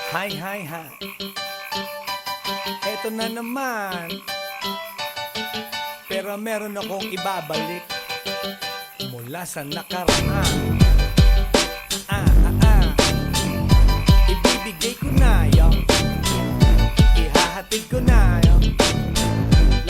Hi, hi, hi. Eto na naman. Pero meron akong ibabalik mula sa nakaraan. Ibibigay ko na yun. Ihahatid ko na yun.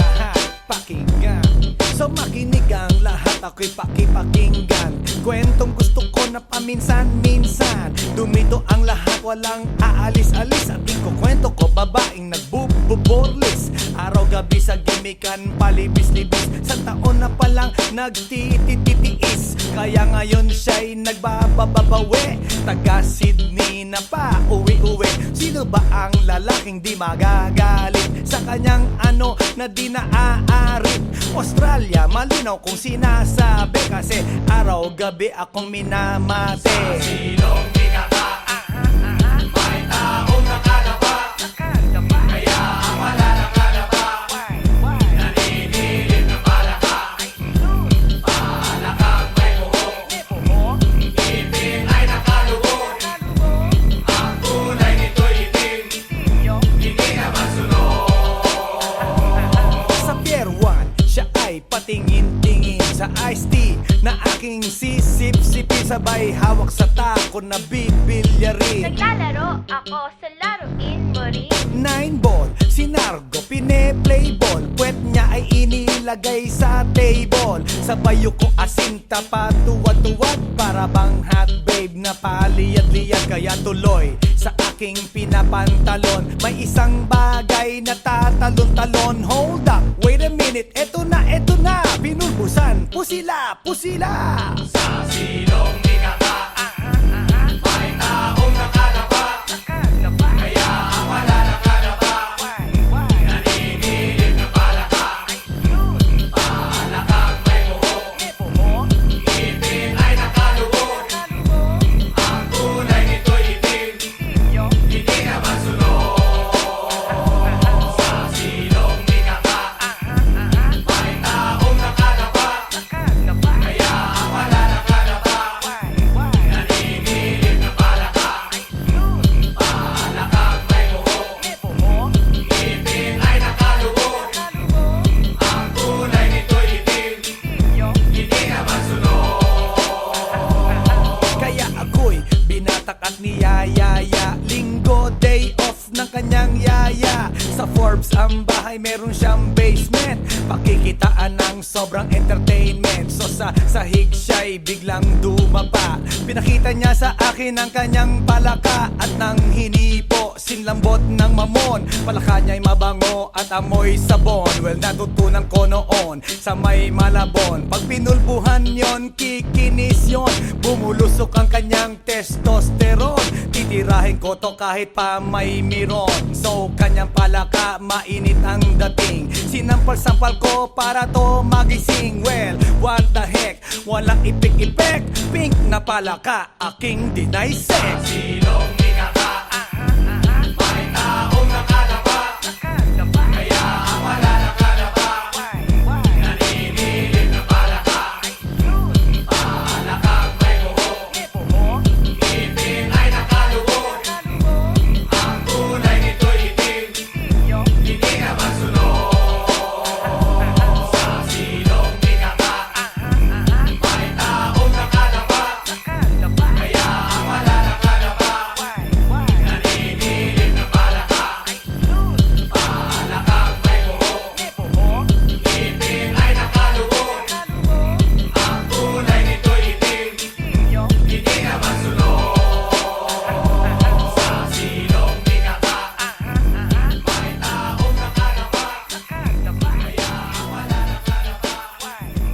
Lahat pakinggan. So makinig ang lahat, ako'y pakipakinggan. Kwentong gusto ko na paminsan-minsan. Dumito ang lahat, walang aalis-alis. At ikukwento ko, babaeng nagbububorlis. Araw-gabi sa gimikan, palibis-libis. Sa taon na palang nagtititiis. Kaya ngayon siya'y nagbababawi. Taga Sydney na pa, uwi-uwi. Sino ba ang lalaking di magagalit sa kanyang ano na di naaarit? Australia, malinaw kung sinasabi. Kasi araw-gabi akong minamate. Sa silong di kaka, may taong nakalapa. Kaya ang wala nakalapa, naninilig ng palaka. Palakang may buhok, ngipin ay nakalubog. Ang kulay nito'y itim, hindi na masunod. Sa Pier 1, siya ay patingin-tingin sa iced tea na aking sisip-sipin. Sabay hawak sa tako na bibilyarin. Naglalaro ako sa laruin mo rin. 9 ball, si Nargo pine-play ball. Puwet niya ay inilagay sa table. Sabay ko asinta pa tuwad-tuwad. Para bang hot babe na paliyad-liyad. Kaya tuloy sa aking pinapantalon may isang bagay na tatalon-talon. Hold up, wait a minute, eto na, pinulbusan, pusila, pusila. Sa silong di kaka, may taong nakalapa. Kaya ang wala nakalapa, naninilig ng palaka. Palakang may buhok, ngipin ay nakalubog. Ang kulay nito'y itim, hindi na masunod. Sa silong di kaka, may taong nakalapa. Kaya ang wala nakalapa, naninilig ng palaka. Palakang may buhok, ngipin ay nakalubog. Ang kulay nito'y itim, hindi na masunod. Kaya ako'y binatak at niyayaya. Linggo, day off ng kanyang yaya. Sa Forbes ang bahay, meron siyang basement. Pakikitaan ng sobrang entertainment. So sa sahig siya'y biglang dumapa. Pinakita niya sa akin ang kanyang palaka. At nang hinipo, sinlambot ng mamon. Palaka niya'y mabango at amoy sabon. Well, natutunan ko noon sa may Malabon. Pag pinulbuhan yon, kikinis yon. Bumulusok ang kanyang testosterone. Titirahin ko to kahit pa may miron. So kanyang palaka, mainit ang dating. Sinampal-sampal ko para to magising. Well, what the heck, walang ipik-ipek. Pink na palaka, aking dinaysek. Silong di kaka, may taong nakalapa. Kaya ang wala nakalapa, naninilig ng palaka. Palakang may buhok, ngipin ay nakalubog. Ang kulay nito'y itim, hindi na masunod. Sa silong di kaka, may taong nakalapa. Kaya ang wala nakalapa, naninilig ng palaka. Palakang may buhok, ngipin ay nakalubog. Ang kulay nito'y itim, hindi na masunod. Sa silong di kaka, may taong nakalapa. Kaya ang wala nakalapa, naninilig ng palaka.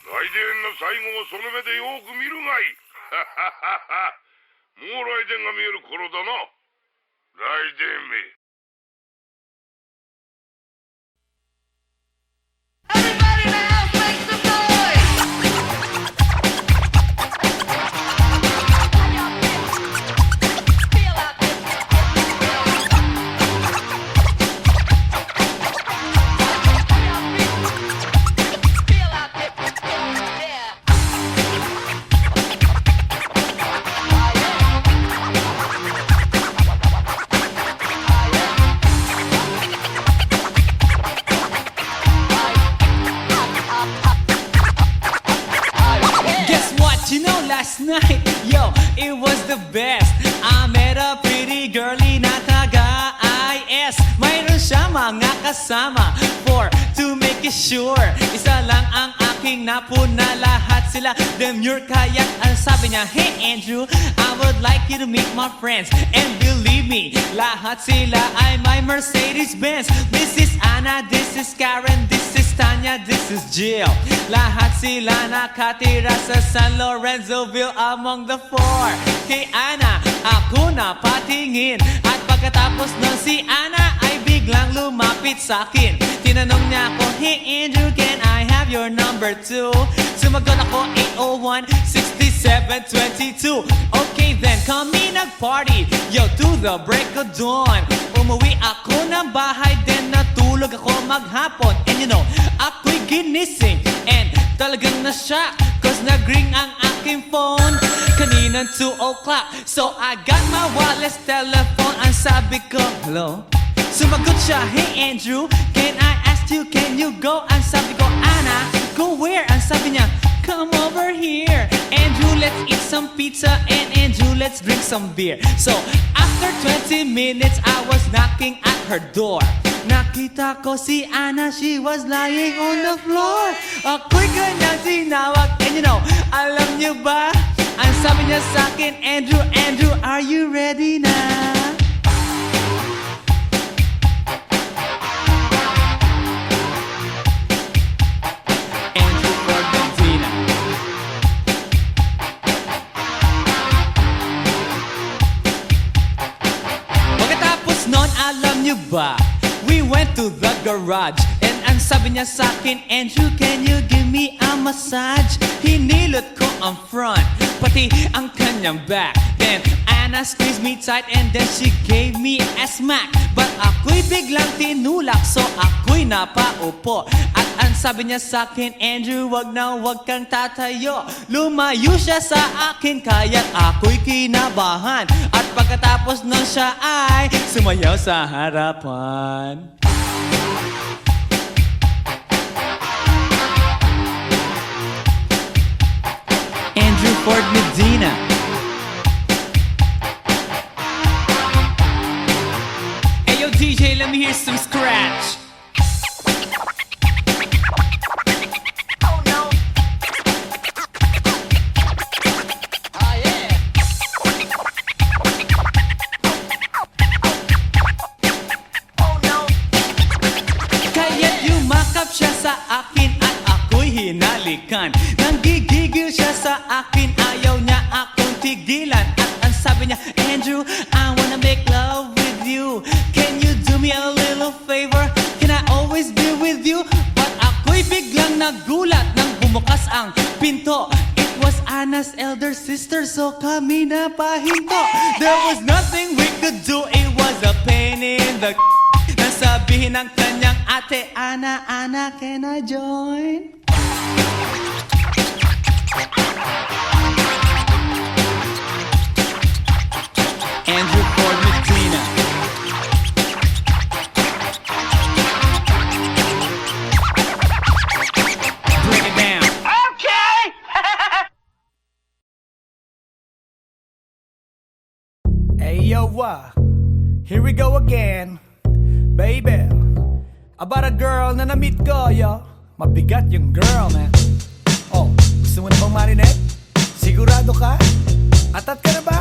来電の最後をその目でよく見るがいい。もう来電が見える頃だな。来電め。Everybody in the house, make some noise! Feel out this. But you know last night, yo, it was the best. I met a pretty girlie na taga-IS. Mayroon siya mga kasama to make it sure. Isa lang ang aking napuna, lahat sila demure. Kaya ang sabi niya, hey Andrew, I would like you to meet my friends. And believe me, lahat sila ay my Mercedes-Benz. This is Anna, this is Karen, this is Tanya, this is Jill. Lahat sila nakatira sa San Lorenzoville among the four. Kay Anna, ako na patingin. At pagkatapos nun si Anna ay biglang lumapit sa akin. Tinanong niya ako, hey Andrew, can I have your number too? Sumagot ako 801-6722. Okay then, kami nag-party, yo, to the break of dawn. Umuwi ako ng bahay, then natulog ako maghapon. And you know, ako'y ginising and talagang na-shock, cause nag-ring ang aking phone kaninang 2 o'clock. So I got my wireless telephone. Ang sabi ko, hello? Sumagot siya, hey Andrew, can I ask you, can you go? Ang sabi ko, Anna, go where? Ang sabi niya, come over here. Andrew, let's eat some pizza, and Andrew, let's drink some beer. So after 20 minutes, I was knocking at her door. Nakita ko si Anna, she was lying on the floor. Ako'y kanyang tinawag, and you know, alam niyo ba? Ang sabi niya sa akin, Andrew, Andrew, are you ready na? Andrew Ford Medina. Pagkatapos nun, alam niyo ba? We went to the garage, and ang sabi niya sa akin, Andrew, can you give me a massage? Hinilot ko ang front, pati ang kanyang back. Then Anna squeezed me tight, and then she gave me a smack. But ako'y biglang tinulak, so ako'y napaupo. At ang sabi niya sa akin, Andrew, wag na wag kang tatayo. Lumayo siya sa akin, kaya't ako'y kinabahan. At pagkatapos nun siya ay sumayaw sa harapan. Andrew Ford Medina. Hey yo DJ, let me hear some scratch. Oh no. Oh yeah. Oh no. Kaya't yumakap siya sa akin at ako'y hinalikan. Nanggigigil siya sa akin, ayaw niya akong tigilan. At ang sabi niya, Andrew, I wanna make love with you. Can you do me a little favor? Can I always be with you? But ako'y biglang nagulat nang bumukas ang pinto. It was Anna's elder sister, so kami na pahinto. There was nothing we could do, it was a pain in the nasabihin ng kanyang ate, Anna, Anna, can I join? Andrew Ford Medina. Bring it down. Okay. Hey yo, here we go again, baby. About a girl na na-meet ko, yo. Mabigat yung girl, man. Oh, gusto mo na bang marinig? Sigurado ka? Atat ka na ba?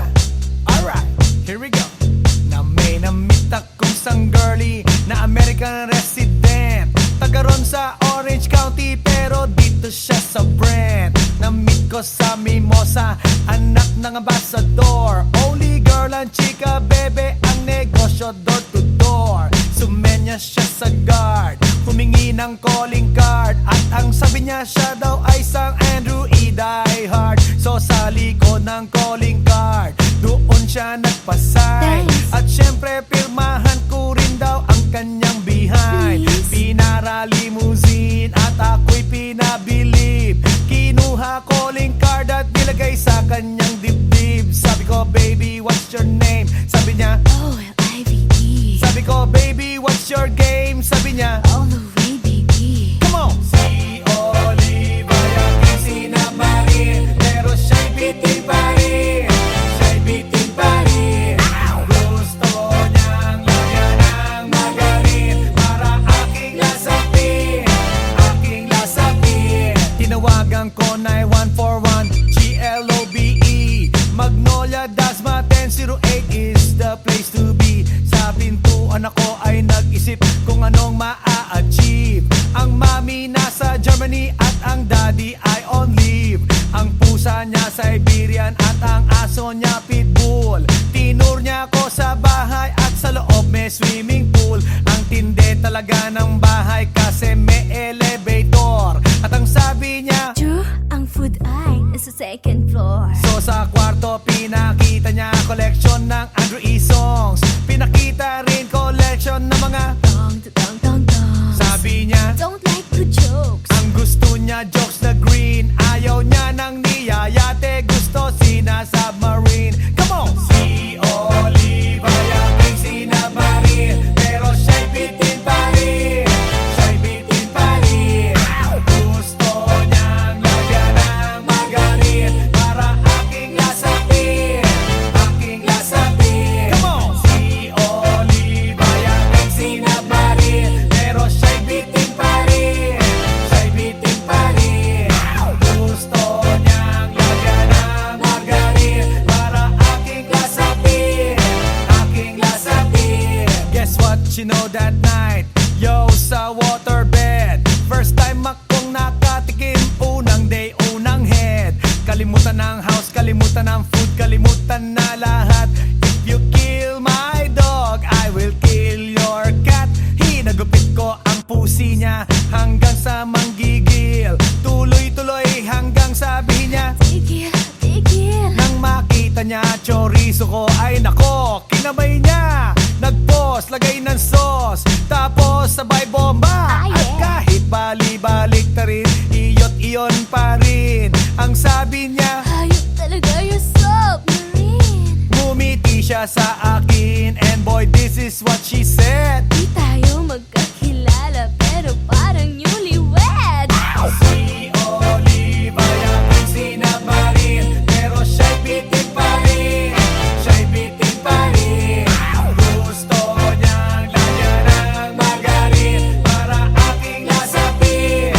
Alright, here we go. Na may na-meet akong isang girlie na American resident. Taga ron sa Orange County, pero dito siya sa Brent. Na-meet ko sa Mimosa, anak ng ambassador. Only girl and chika, bebe, ang negosyo door to door. Sumenya siya sa guard, humingi ng calling card. At ang sabi niya, siya daw ay isang Andrew E. Die Hard. So sa likod ng calling card, doon siya nagpasay. At syempre pirmahan ko rin daw ang kanyang behind. Pinara limousine at ako'y pinabilib. Kinuha calling card at nilagay sa kanyang dibdib. Sabi ko, baby, what's your name? Sabi niya, O-L-I-V-E. sabi ko, baby, what's your game? Sabi niya, All the way, baby. come on! Si Oliva, yung sinabarin, pero siya Siberian at ang aso niya pitbull. Tinur niya ako sa bahay at sa loob may swimming pool. Ang tindi talaga ng bahay kasi may elevator. At ang sabi niya, True, ang food ay nasa second floor. so sa kwarto pinakita niya collection ng Andrew E. songs. Pinakita rin collection ng mga Tong, tong, tong, tong. sabi niya, Don't like good jokes. ang gusto niya jokes na green. Ayaw niya ng niyayate, gusto sina submarine. Come on! Si Oliva yaking sinamarin, pero siya'y bitin pa rin. Siya'y bitin pa rin. Gusto niyang lagyan ng magarin para aking lasapin. Aking lasapin. Come on! Si Oliva yaking sinamarin, pero siya'y bitin pa rin. Siya'y bitin pa rin. Gusto niyang lagyan ng magarin para aking lasapin. Aking lasapin. Guess what you know that night? Yo, sa waterbed. First time akong nakatikim. Unang day, unang head. Kalimutan ng house, kalimutan ng food, kalimutan na lahat. If you kill my dog, I will kill your cat. Hinagupit ko ang pusi niya hanggang sa manggigil. Tuloy-tuloy hanggang sabi niya, Tigil, tigil. nang makita niya chorizo ko, ay nako, kinabay niya. Nagpos, lagay ng sauce, tapos sabay bomba. Ah, yeah. At kahit bali-balik ta rin, iyot iyon pa rin. Ang sabi niya, Hayop talaga yung submarine. ngumiti siya sa akin, and boy, this is what she said. Di tayo magkakilala pero parang newlywed. Si Oliva yaking sinamarin, pero siya'y bitin pa rin. Siya'y bitin pa rin. Gusto niyang lagyan ng magarin para aking lasapin.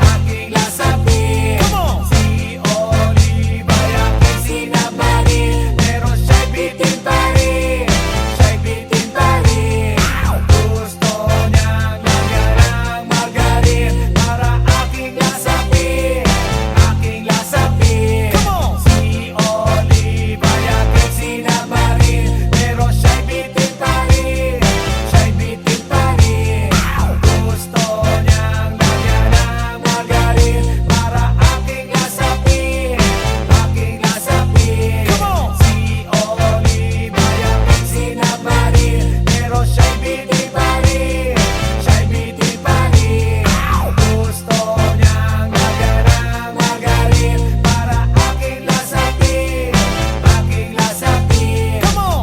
Aking lasapin. Si Oliva yaking sinamarin, pero siya'y bitin pa rin. Siya'y bitin pa rin. Gusto niyang lagyan ng magarin para aking lasapin. Aking lasapin. Si Oliva yaking sinamarin, pero siya'y bitin pa rin. Siya'y bitin pa rin. Gusto niyang lagyan ng magarin para aking lasapin. Aking lasapin. Si Oliva yaking sinamarin, pero siya'y bitin pa rin. Siya'y bitin pa rin. Gusto niyang lagyan ng magarin para aking lasapin. Aking lasapin.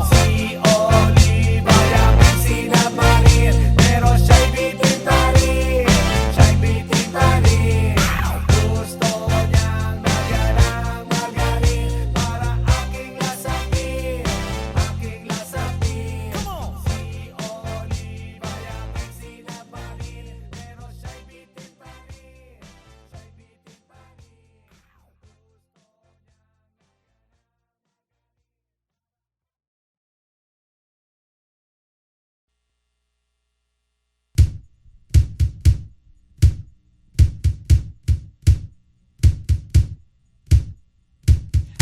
Si Oliva yaking sinamarin, pero siya'y bitin pa rin. Siya'y bitin pa rin. Gusto niyang lagyan ng magarin para aking lasapin. Aking lasapin. Si Oliva yaking sinamarin, pero siya'y bitin pa rin. Siya'y bitin pa rin.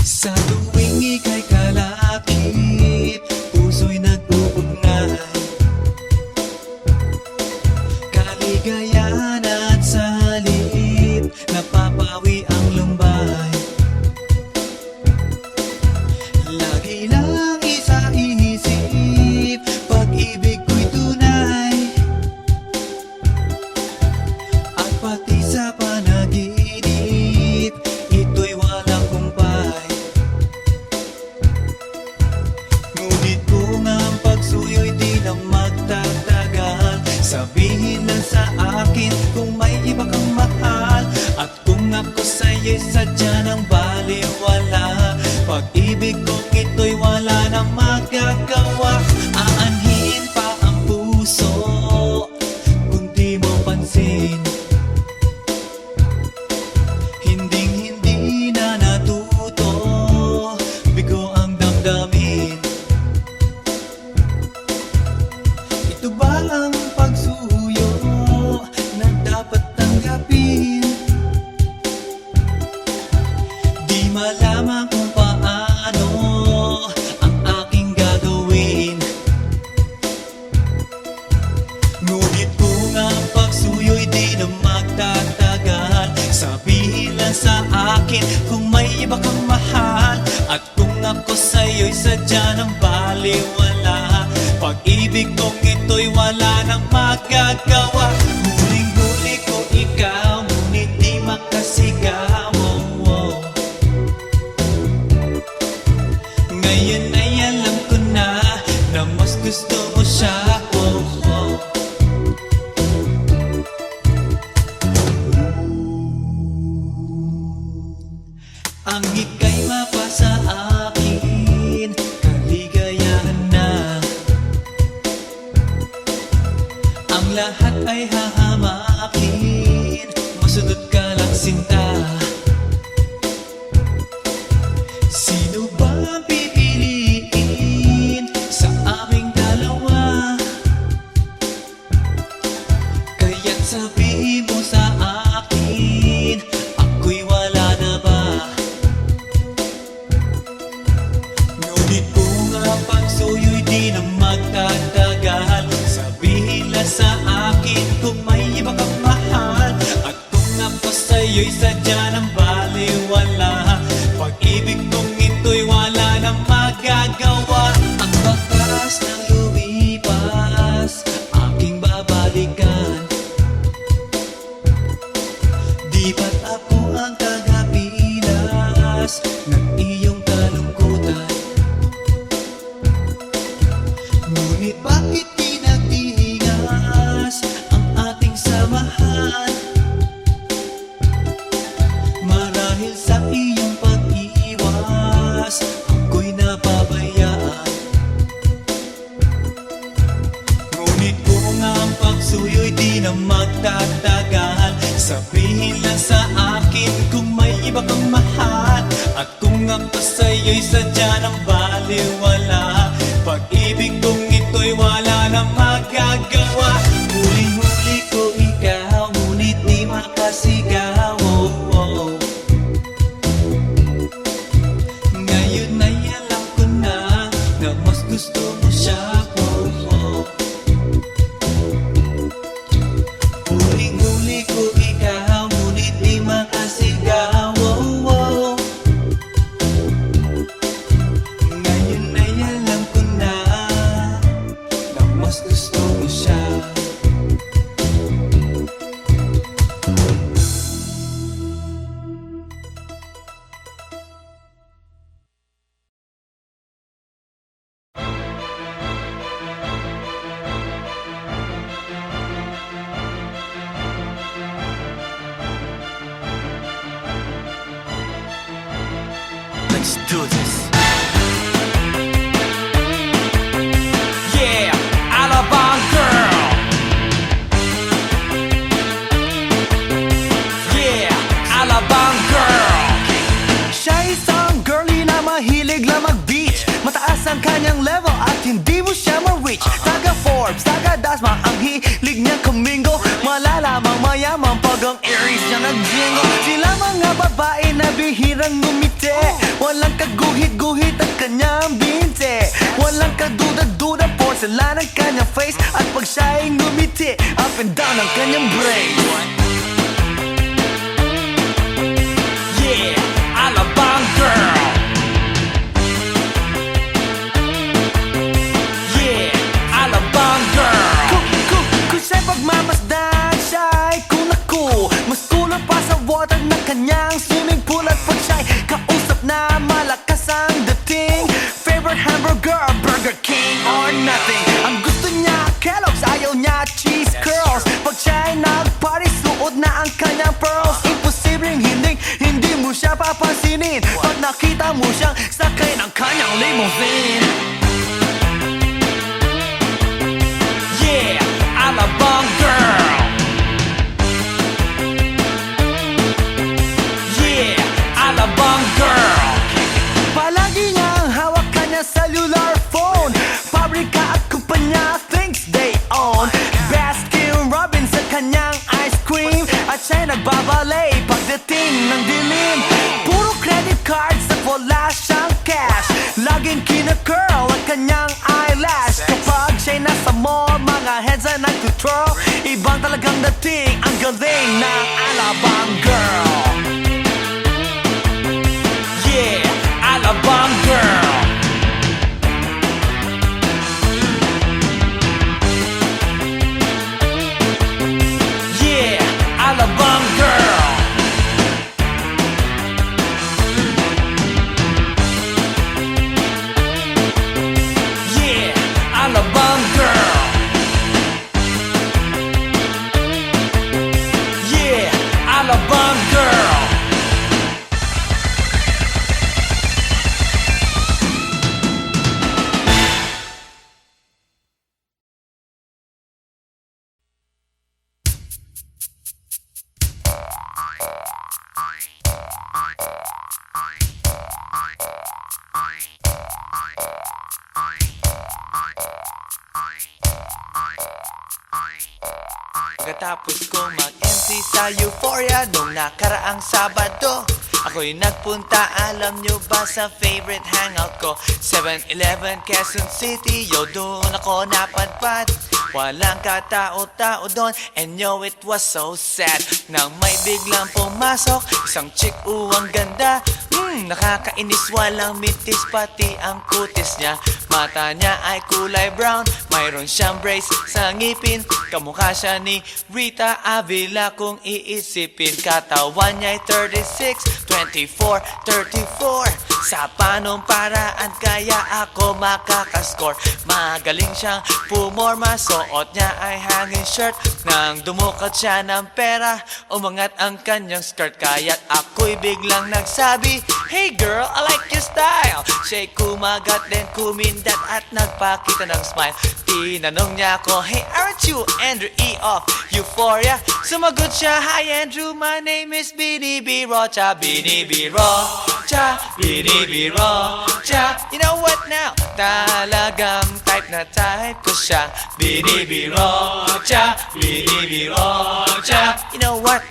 Sa tuwing ika'y kalakip, puso'y nag-uugnay. Kaligayahan at salip, napapawi ang lumbay. Lagi lang isa inisip, pag-ibig ko'y tunay. At pati sa panaginip, ito'y walang kumpay. Ngunit kung ang pagsuyo'y di lang magtatagal, sabihin lang sa akin kung may iba kang mahal. At kung ako sa'yo'y sadya ng baliwala, pag-ibig kong ito'y wala nang magagawa. Aanhin pa ang puso kung di mo pansin. Hinding-hindi na natuto, bigo ang damdamin. Ito ba ang pagsuyo na dapat tanggapin? Di malaman kung iba kang mahal. At kung ako sa'yo'y sadya ng baliwala, pag-ibig kong ito'y wala nang magagawa. Huling-huli ko ikaw, ngunit di makasigaw. Ngayon ay alam ko na mas gusto mo siya. Ang ika'y mapasa akin, kaligayahan na. Ang lahat ay hahamakin, masunod ka lang sinta. Sino ba ang pipiliin sa aming dalawa? Kaya't sabihin mo sa akin, ako'y wala na ba? Ngunit kung ang pagsuyo'y di na magtatagal, sabihin lang sa akin kung may iba kang mahal. At kung ako sa'yo'y sadya ng baliwala, pag-ibig kong ito'y wala nang magagawa. Ang bakas ng lumipas, aking babalikan. Di ba't ako ang tagapilas ng iyong kalungkutan? Ngunit bakit di nagtingas ang ating samahan? Marahil sa iyong pag-iwas, ako'y napabayaan. Ngunit kung ang pagsuyo'y di na magtatagal, sabihin lang sa akin kung may iba kang mahal. At kung ako sa'yo'y sadya ng baliwala, pag-ibig kong ito'y wala nang magagawa. Huli-huli ko ikaw, ngunit di makasigaw. Ngayon ay alam ko na mas gusto mo siya. Huling-huli ko ikaw, ngunit di makasigaw. Ngayon ay alam ko na mas gusto mo siya. Let's do this. Yeah, Alabang girl. Yeah, Alabang girl. Siya isang girlie na mahilig lang mag-beach. Mataas ang kanyang level at hindi mo siya ma-reach. Taga Forbes, taga Dasma, ang hilig niyang kumingo. Malalamang mayaman pag ang Aries niya nag-jingle. Sila mga babae na bihirang ngumiti. Walang kaguhit-guhit ang kanyang binte. Walang kaduda-duda, porcelain ang kanyang face. At pag siya'y ngumiti, up and down ang kanyang brain. Yeah, Alabang girl. Yeah, Alabang girl. Kung siya'y pagmamasdan, siya'y kunaku. Mas kulang pa sa water ng kanyang swimming pool. At pag siya'y kausap na malakas ang dating, favorite hamburger, Burger King or nothing. Ang gusto niya Kellogg's, ayaw niya cheese curls. Pag siya'y nag-party, suot na ang kanyang pearls. Imposibleng hindi mo siya papansinin pag nakita mo siyang sakay ng kanyang limousine. Yeah, Alabang girl. Yeah, Alabang girl. Palagi niyang hawak kanyang cellular phone. Pabrika at kumpanya thinks they own. Baskin Robbins sa kanyang ice cream. At siya'y nagbabalay pagdating ng dilim. Puro credit cards at wala siyang cash. Laging kina-curl ang kanyang eyelash. Kapag siya'y nasa mall, mga heads ay nag-control. Ibang talagang dating, ang galing ng Alabang girl. pagkatapos kong mag-MC sa Euphoria nung nakaraang Sabado, ako'y nagpunta, alam nyo ba, sa favorite hangout ko, 7-Eleven, Quezon City. Yo, doon ako napadpad, walang katao-tao doon, and yo, it was so sad nang may biglang pumasok isang chick, ang ganda. Nakakainis, walang mitis, pati ang kutis niya. Mata niya ay kulay brown, mayroon siyang brace sa ngipin. Kamukha siya ni Rita Avila kung iisipin. Katawan niya ay 36, 24, 34. Sa panong paraan kaya ako makakascore? Magaling siyang pumorma, suot niya ay hanging shirt. Nang dumukat siya ng pera, umangat ang kanyang skirt. Kaya't ako'y biglang nagsabi, "Hey girl, I like your style." Siya'y kumagat, then kumindat at nagpakita ng smile. Tinanong niya ako, "Hey, aren't you Andrew E. of Euphoria?" Sumagot siya, "Hi Andrew, my name is Bini B. Rocha." Bini B. Rocha, Bini B. Rocha. You know what now? Talagang type na type ko siya. Bini B. Rocha, Bini B. Rocha. You know what?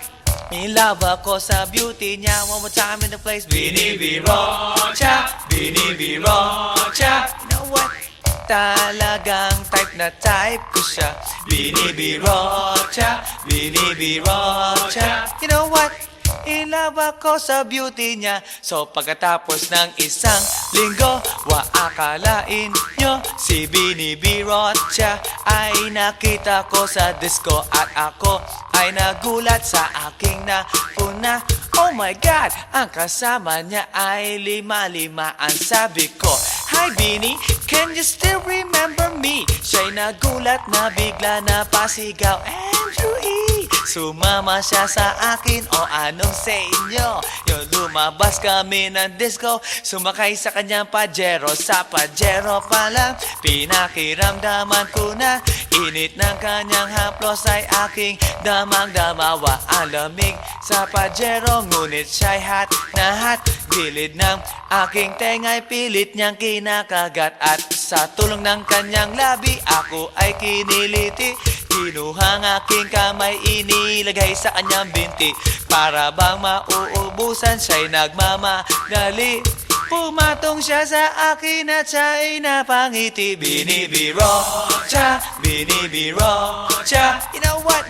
In love ako sa beauty niya. One more time in the place. Bini B. Rocha, Bini B. Rocha. You know what? Talagang type na type ko siya. Bini B. Rocha, Bini B. Rocha. You know what? In love ako sa beauty niya. So pagkatapos ng isang linggo, akalain nyo si Bini B. Rocha ay nakita ko sa disco, at ako ay nagulat sa aking napuna. Oh my God, ang kasama niya ay lima-limaan. Sabi ko, "Hi Bini, can you still remember me?" Siya'y nagulat na bigla na pasigaw, "Andrew E." Sumama siya sa akin, o anong sa inyo? Yung lumabas kami ng disco, sumakay sa kanyang Pajero. Sa Pajero pa lang, pinakiramdaman ko na init ng kanyang haplos ay aking damang-damawa. Ang lamig sa Pajero, ngunit siya'y hot na hot. Gilid ng aking tenga'y pilit niyang kinakagat, at sa tulong ng kanyang labi, ako ay kiniliti. Kinuha ang aking kamay, inilagay sa kanyang binti. Para bang mauubusan, siya'y nagmamadali. Pumatong siya sa akin at siya'y napangiti. Bini B. Rocha, Bini B. Rocha. You know what?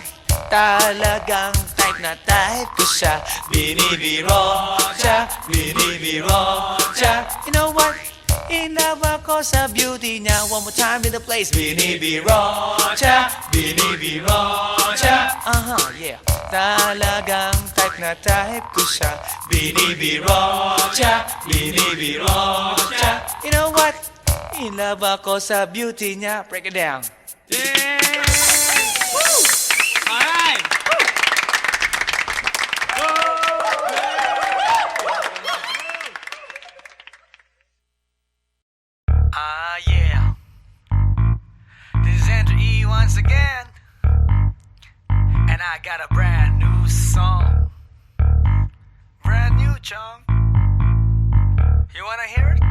Talagang type na type ko siya. Bini B. Rocha, Bini B. Rocha. You know what? In love ako sa beauty niya. One more time in the place. Bini B. Rocha, Bini B. Rocha. Yeah. Talagang type na type ko siya. Bini B. Rocha, Bini B. Rocha. You know what? In love ako sa beauty niya. Break it down. Alright! Yeah. This is Andrew E. once again, and I got a brand new song. Brand new, chong. You wanna hear it?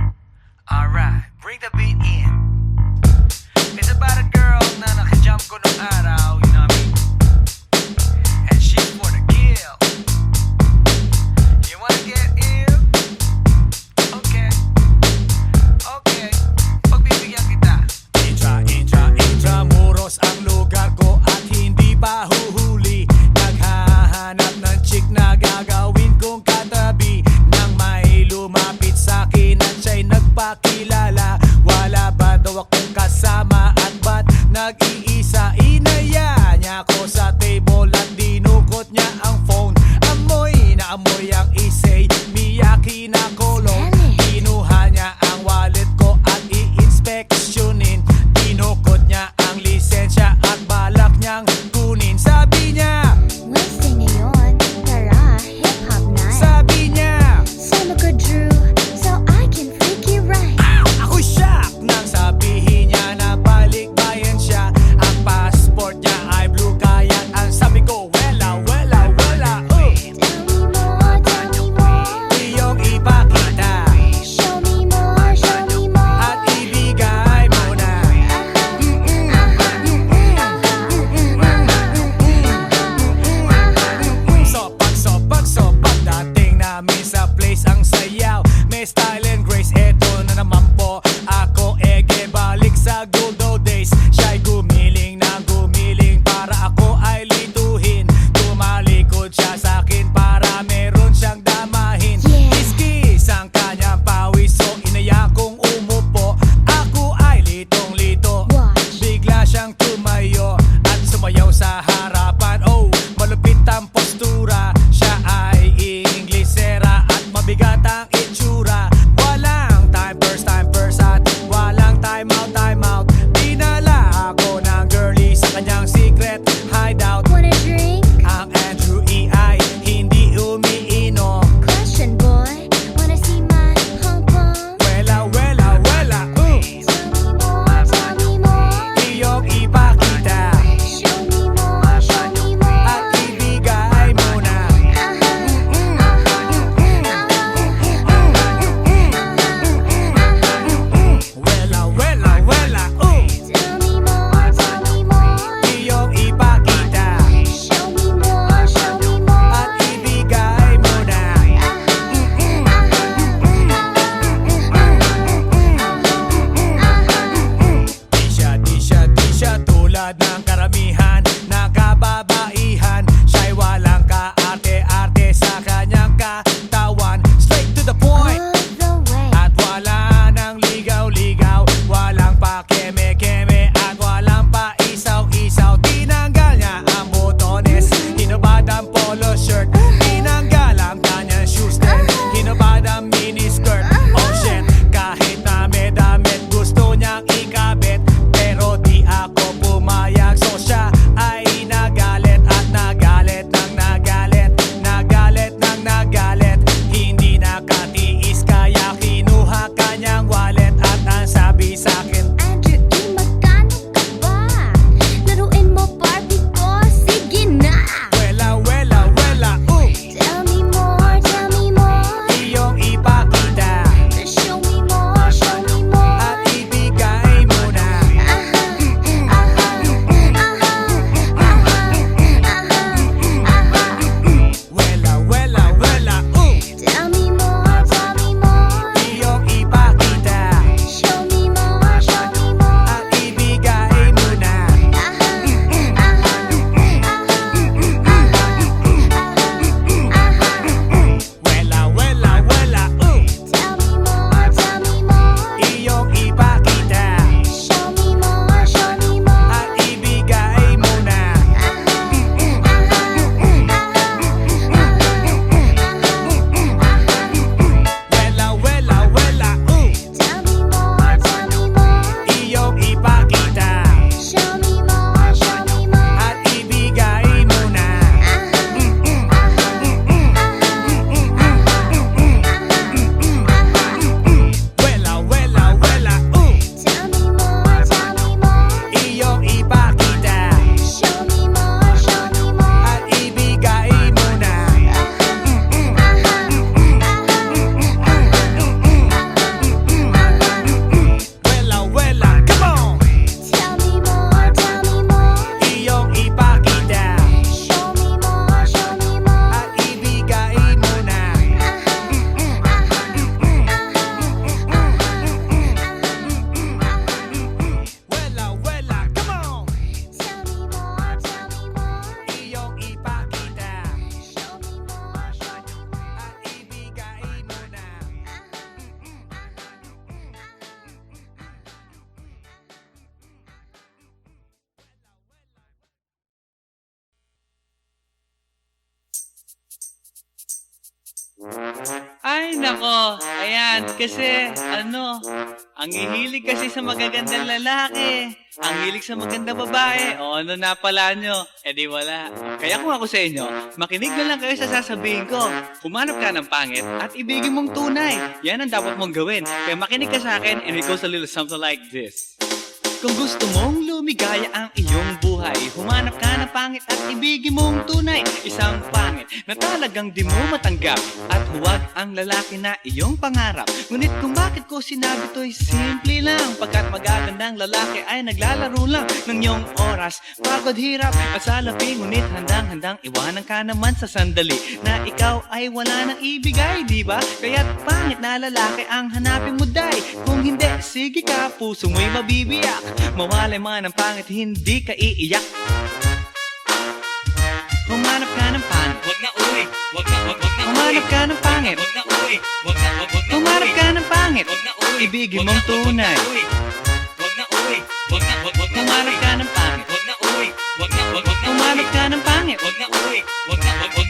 Alright, bring the beat in. It's about a girl na nakajump ko nung araw, you know what I mean? And she's for the kill. You wanna get ill? Okay. Okay. Pagbibigyan kita. Intramuros ang lugar ko at hindi pa huhuli. Naghahanap ng chick na gagawin kong katabi. Nang may lumapit sa'kin at nako. Ayan, kasi ang hihilig kasi sa magagandang lalaki. Ang hilig sa magandang babae. O ano na pala nyo? Eh di wala. Kaya kung ako sa inyo, makinig na lang kayo sa sasabihin ko. Humanap ka ng pangit at ibigin mong tunay. Yan ang dapat mong gawin. Kaya makinig ka sa akin and it goes a little something like this. Kung gusto mong lumigaya ang iyong buhay, humanap ka ng pangit at ibigin mong tunay. Isang pangit na talagang di mo matanggap, at huwag ang lalaki na iyong pangarap. Ngunit kung bakit ko sinabi to'y simple lang, pagkat magagandang lalaki ay naglalaro lang ng iyong oras, pagod, hirap at salapi. Ngunit handang-handang iwanan ka naman sa sandali na ikaw ay wala nang ibigay, di ba? Kaya't pangit na lalaki ang hanapin mo, day. Kung hindi, sige ka, puso mo'y mabibiyak. Mawalay man ang pangit, hindi ka iiyak. Humanap ka ng pangit, wag na uwi. Humanap ka ng pangit, wag na uwi. Humanap ka ng pangit, wag na uwi. Ibigin mong tunay. Wag na uwi. Humanap ka ng pangit, wag na uwi. Humanap ka ng pangit, wag na uwi.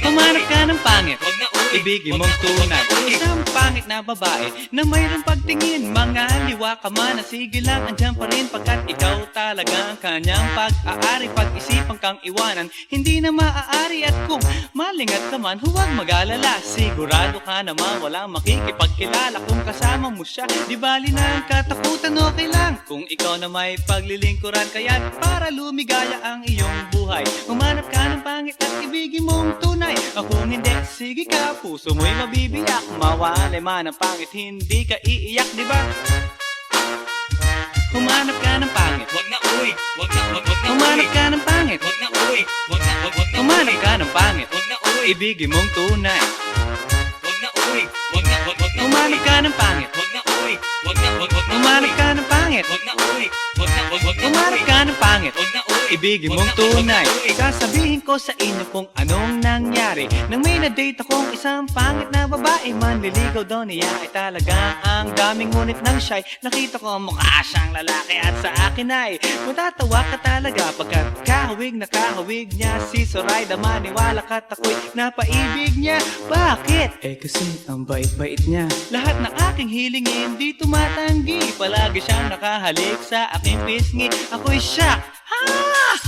Humanap ka ng pangit, wag na uwi. Ibigin mong tunay. Isang pangit na babae na mayroong pagtingin, mga liwa ka man, sige lang, andyan pa rin, pagkat ikaw talaga ang kanyang pag-aari. Pag-isipan kang iwanan, hindi na maaari. At kung malingat ka man, huwag mag-alala. Sigurado ka naman walang makikipagkilala kung kasama mo siya. Di bali na ang katakutan, okay lang kung ikaw na may paglilingkuran. Kaya't para lumigaya ang iyong buhay, humanap ka ng pangit at ibigin mong tunay. Kung hindi, sige ka, puso mo'y mabibiyak. Mawalay man ang pangit, hindi ka iiyak, di ba? Humanap ka ng pangit, wag na uwi. Humanap ka ng pangit, wag na uwi. Humanap ka ng pangit, wag na uwi. Ibigin mong tunay. Wag na uwi. Humanap ka ng pangit, wag na uwi. Humanap ka ng pangit, wag na uwi. Humanap ka ng pangit, wag na uwi. Ibigin mong tunay. Sasabihin ko sa inyo kung anong nangyari nang may na-date akong isang pangit na babae. Manliligaw daw niya ay talaga ang daming, ngunit nang shy, nakita ko mukha siyang lalaki at sa akin ay matatawa ka talaga, pagkat kahawig na kahawig niya si Sorayda. Maniwala ka't ako'y napaibig niya. Bakit? Eh kasi ang bait-bait niya. Lahat ng aking hilingin di tumatanggi, palagi siyang nakahalik sa aking pisngi. Ako'y shock.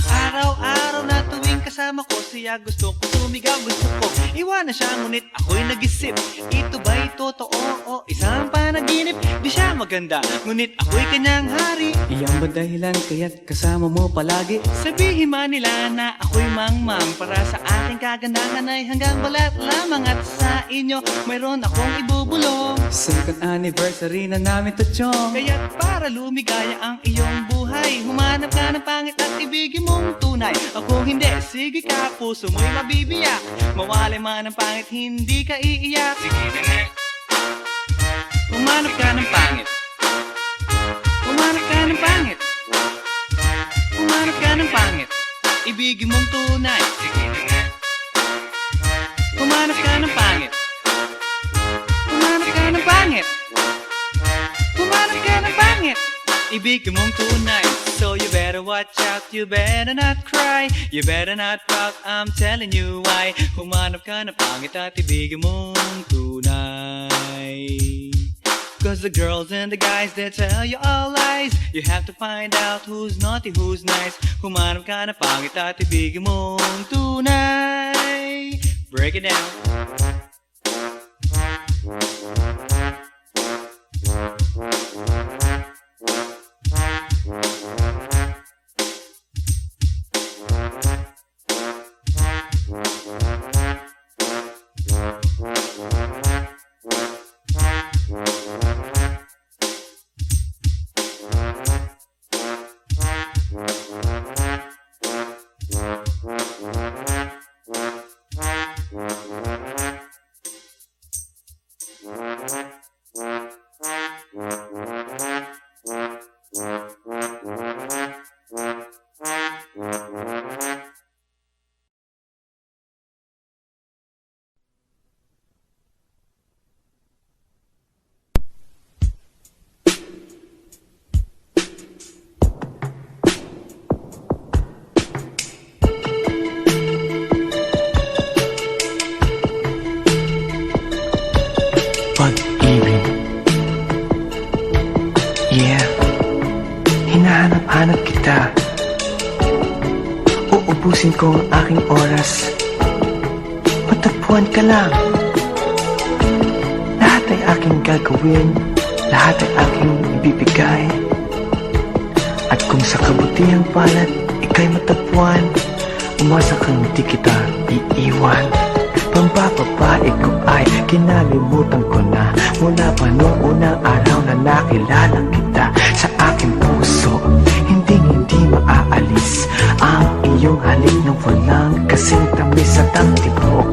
Araw-araw na tuwing kasama ko siya, gusto ko sumigaw, gusto ko iwanan siya, ngunit ako'y nag-isip, ito ba'y totoo o isang panaginip? Di siya maganda, ngunit ako'y kanyang hari. Iyan ba dahilan kaya't kasama mo palagi? Sabihin man nila na ako'y mangmang, para sa aking kagandahan ay hanggang balat lamang. At sa inyo mayroon akong ibubulong. Second anniversary na namin to, chong. Kaya't para lumigaya ang iyong buhay, humanap ka ng pangit at ibigin mong tunay. Kung hindi, sige ka, puso mo'y mabibiyak. Mawalay man ang pangit, hindi ka iiyak. Sige na nga. Humanap ka ng pangit. Humanap ka ng pangit. Humanap ka ng pangit. Ibigin mong tunay. Sige na nga. Humanap ka ng pangit. Humanap ka ng pangit. Humanap ka ng pangit. Ibigin mong tunay. So you better watch out, you better not cry, you better not pout, I'm telling you why. Humanap ka ng pangit at ibigin mong tunay. Cause the girls and the guys, they tell you all lies. You have to find out who's naughty, who's nice. Humanap ka ng pangit at ibigin mong tunay. Break it down. hanap kita. Uubusin ko ang aking oras. Matagpuan ka lang. Lahat ay aking gagawin, lahat ay aking ibibigay. At kung sa kabutihang palad ika'y matagpuan, umasa kang di kita iiwan. Pambababae ko ay kinalimutan ko na, mula pa noong unang araw na nakilala kita. Sa aking puso, hindi maaalis ang iyong halik na walang kasing tamis at ang tibok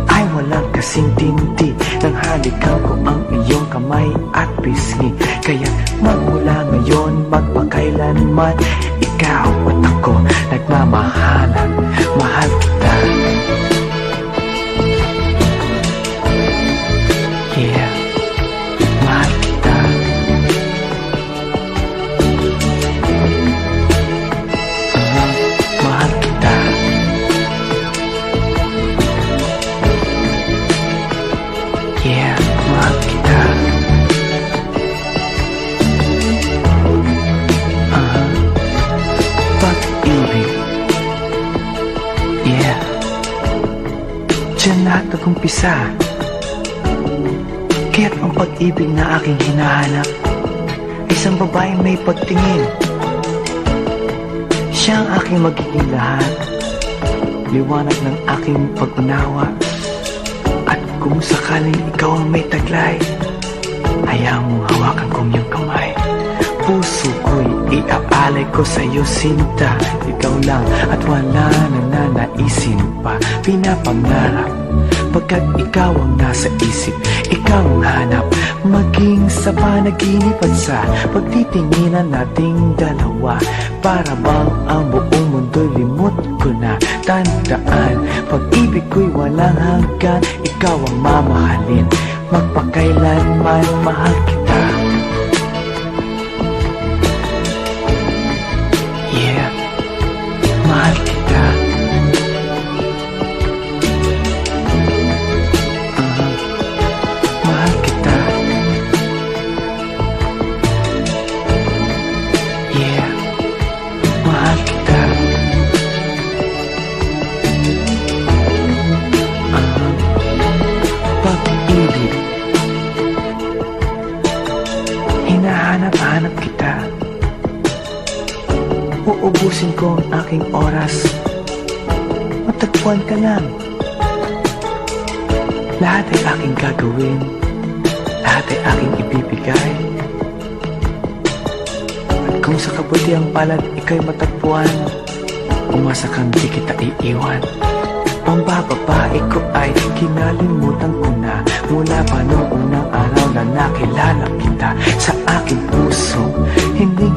ay walang kasing tindi. Nang halikan ko ang iyong kamay at pisngi, kaya magmula ngayon magpakailanman, ikaw at ako nagmamahalan. Mahal kita. Yeah, mahal kita. Mahal kita. Yeah, mahal kita. Pag-ibig. Yeah. Diyan lahat nag-umpisa. Kaya't ang pag-ibig na aking hinahanap, isang babaeng may pagtingin. Siya ang aking magiging lahat, liwanag ng aking pag-unawa. At kung sakaling ikaw ang may taglay, hayaan mong hawakan kong iyong kamay. Puso ko'y iaalay ko sa'yo, sinta. Ikaw lang at wala na nanaisin pa. Pinapangarap pagkat ikaw ang nasa isip, ikaw ang hanap, maging sa panaginip at sa pagtitinginan nating dalawa. Para bang ang buong mundo'y limot ko na. Tandaan, pag-ibig ko'y walang hanggan, ikaw ang mamahalin, magpakailanman mahal kita. Yeah, mahal kita. Mahal kita. Yeah, mahal kita. Pag-ibig. Hinahanap-hanap kita. Uubusin ko ang aking oras. Matagpuan ka lang. Lahat ay aking gagawin, lahat ay aking ibibigay. At kung sa kabutihang palad ika'y matagpuan, umasa kang di kita iiwan. Pambababae ko ay kinalimutan ko na, mula pa noong unang araw na nakilala kita. Sa aking puso, hindi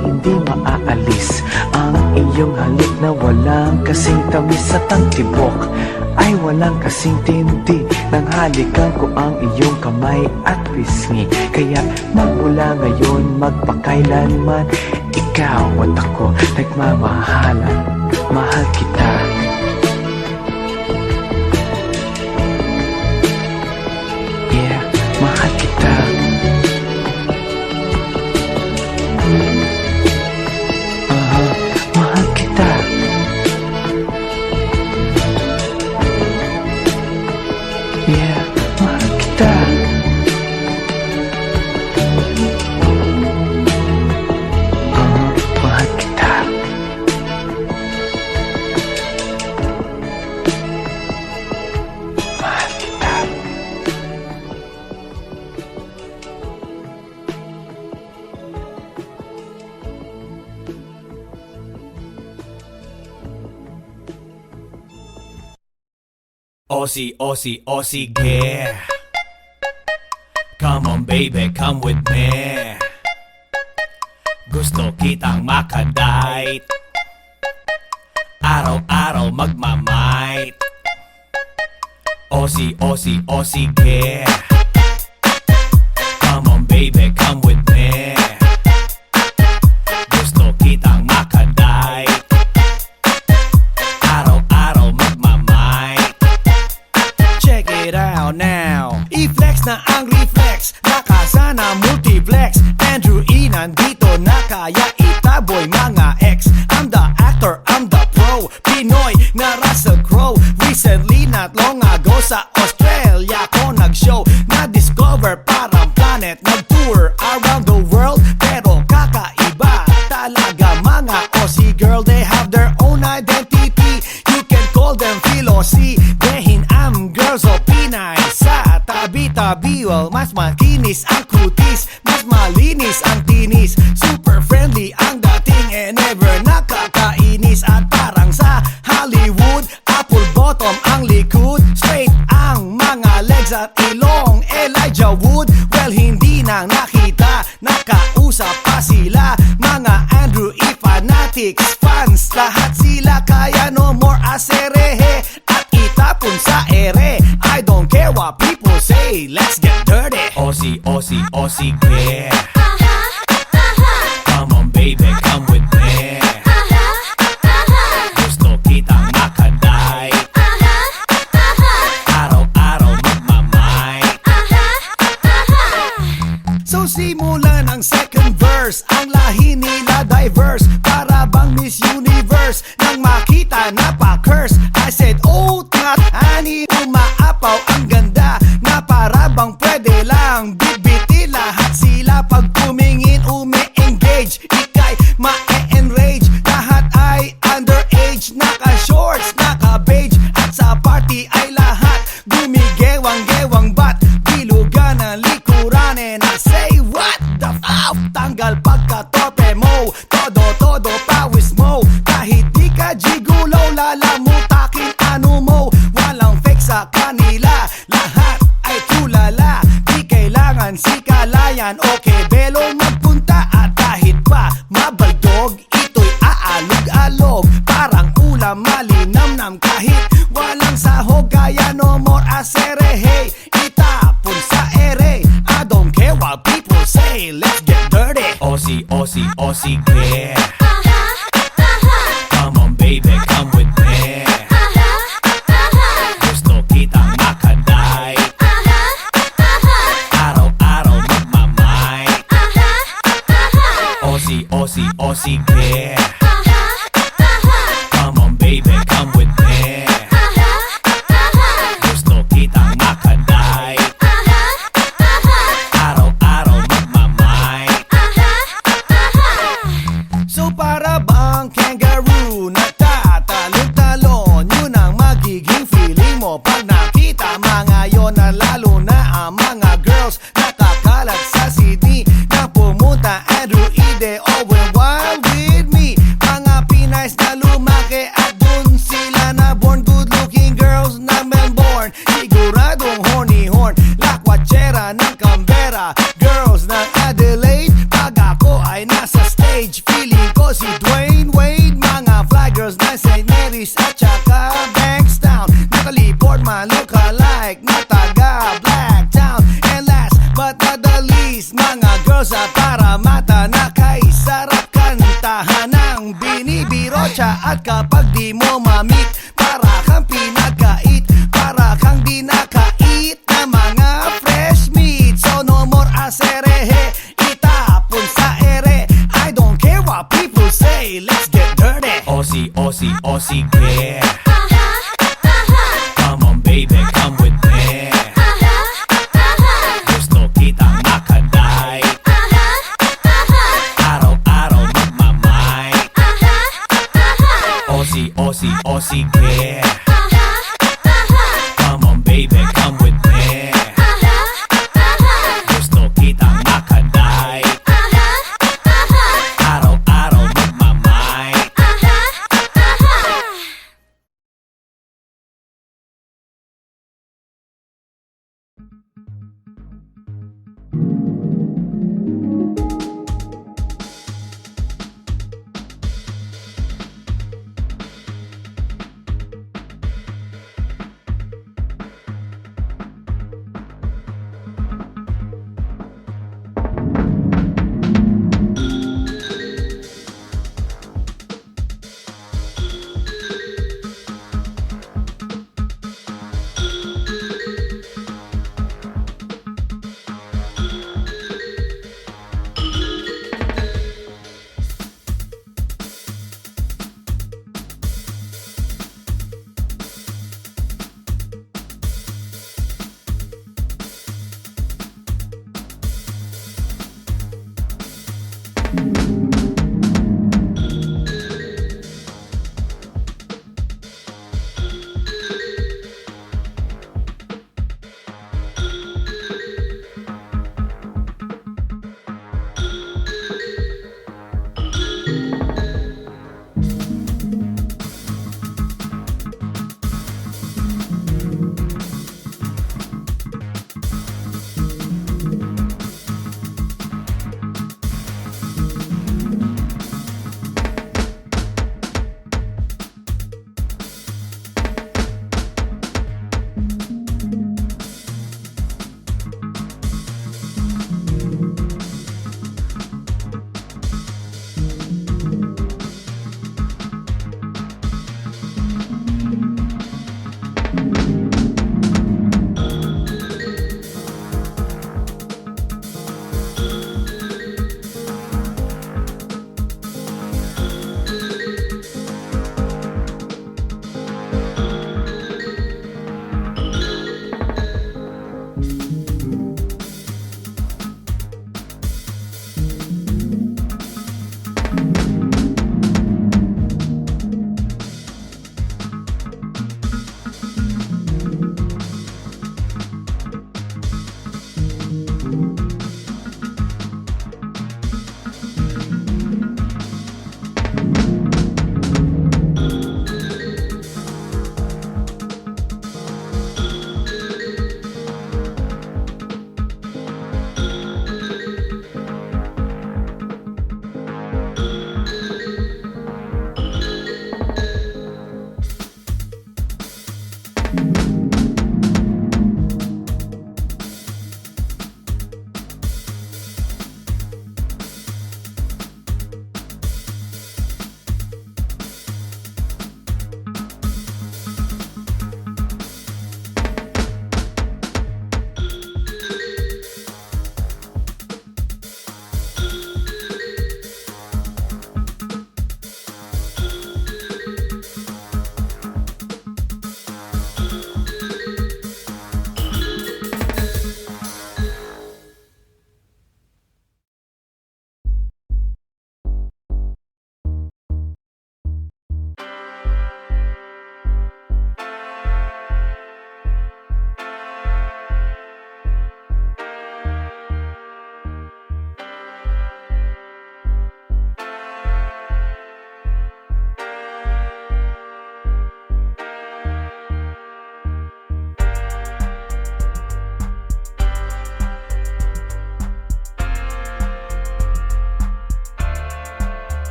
maaalis ang iyong halik na walang kasing tamis at ang tibok ay walang kasing tindi. Nang halikan ko ang iyong kamay at pisngi, kaya magmula ngayon magpakailanman, ikaw at ako nagmamahalan. Mahal kita. Yeah, mahal kita. Mahal kita. Yeah, mahal kita. Mahal kita. Mahal kita. Aussie, Aussie, Aussie, yeah. Come on baby, come with me. Gusto kitang makadite, araw-araw magmamight. Aussie, Aussie, Aussie, yeah. Come on baby, come with me. Gusto kitang makadite, araw-araw magmamight. Check it out now. I-flex na ang reflex, nakasa na multiplex. Andrew E nandito na kaya itaboy mga ex. mas makinis ang kutis, mas malinis ang tinis, super friendly ang dating, and never nakakainis. At parang sa Hollywood, apple bottom ang likod, straight ang mga legs at ilong Elijah Wood. Well, hindi na nakita, nakausap pa sila, mga Andrew E. fanatics, fans, lahat sila. Kaya no more aserehe at itapon sa ere. I don't care what people say, let's get dirty. Aussie, Aussie, Aussie, yeah. Come on baby, come with me. Gusto kitang makaday, araw-araw magmamay. So simulan ang second verse, ang lahi nila diverse, para bang Miss Universe. Nang makita na pa-curse, I said, oh not honey, umaapaw ang ganda, na para bang pwede lang bitbiti lahat sila. Pag tumingin umi-engage, ikay ma-enrage, lahat ay underage, naka-shorts, naka-beige, at sa party ay lahat gumigewang-gewang, bat bilugan ang likuran. And I say what the f***, tanggal pagkatope mo, todo pawis mo, kahit di ka gigulaw, lalamutakin ano mo. Walang fake sa kanila, lahat ay tulala, di kailangan sikalayan, okay belong magpunta. At kahit pa mabaldog, ito'y aalog-alog, parang ulam malinamnam, kahit walang sahog. Kaya no more aserehe, itapon sa ere. I don't care what people say, let's get dirty. Aussie, Aussie, Aussie, yeah. Come on baby, come with me. Gusto kitang makaday, araw-araw magmamay. Aussie, Aussie, Aussie, yeah. Come on baby, come with me. Gusto kitang makaday, araw-araw magmamay. So para bang kangaroo, nagtatalon-talon, yun ang magiging feeling mo pag nakita mga yon. Na lalo na ang mga girls nakakalat sa CD, na pumunta Andrew Ide, Owen Wild with me. Mga Pinays na lumaki at dun sila na born, good-looking girls na Melbourne, siguradong horny-horn, lakwachera ng Canberra, girls ng Adelaide. Pag ako ay nasa stage, feeling ko si Dwayne Wade. Mga flaggers na St. Mary's at saka Bankstown, nakaliport man look-alike na taga Blacktown. And last but not the least, mga girls sa Paramata, na kay sarap kantahan ng binibiro siya. At kapag di mo ma-meet, para kang pinagkait, para kang di nakait na mga fresh meat. So no more aserehe, itapon sa ere. I don't care what people say, let's get dirty. Aussie, Aussie, Aussie, yeah. Come on baby, come with me. Gusto kitang makaday, araw-araw magmamay. Aussie, Aussie, Aussie, yeah. Come on baby, come with me. Gusto kitang makaday, araw-araw magmamay.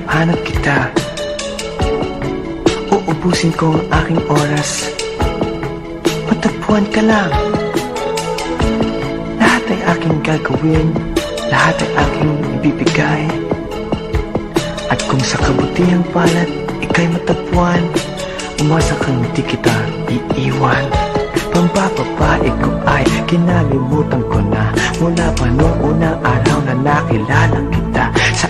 hanap kita. Uubusin ko ang aking oras. Matagpuan ka lang. Lahat ay aking gagawin, lahat ay aking ibibigay. At kung sa kabutihang palad ika'y matagpuan, umasa kang di kita iiwan. Pambababae ko ay kinalimutan ko na, mula pa noong unang araw na nakilala kita. Sa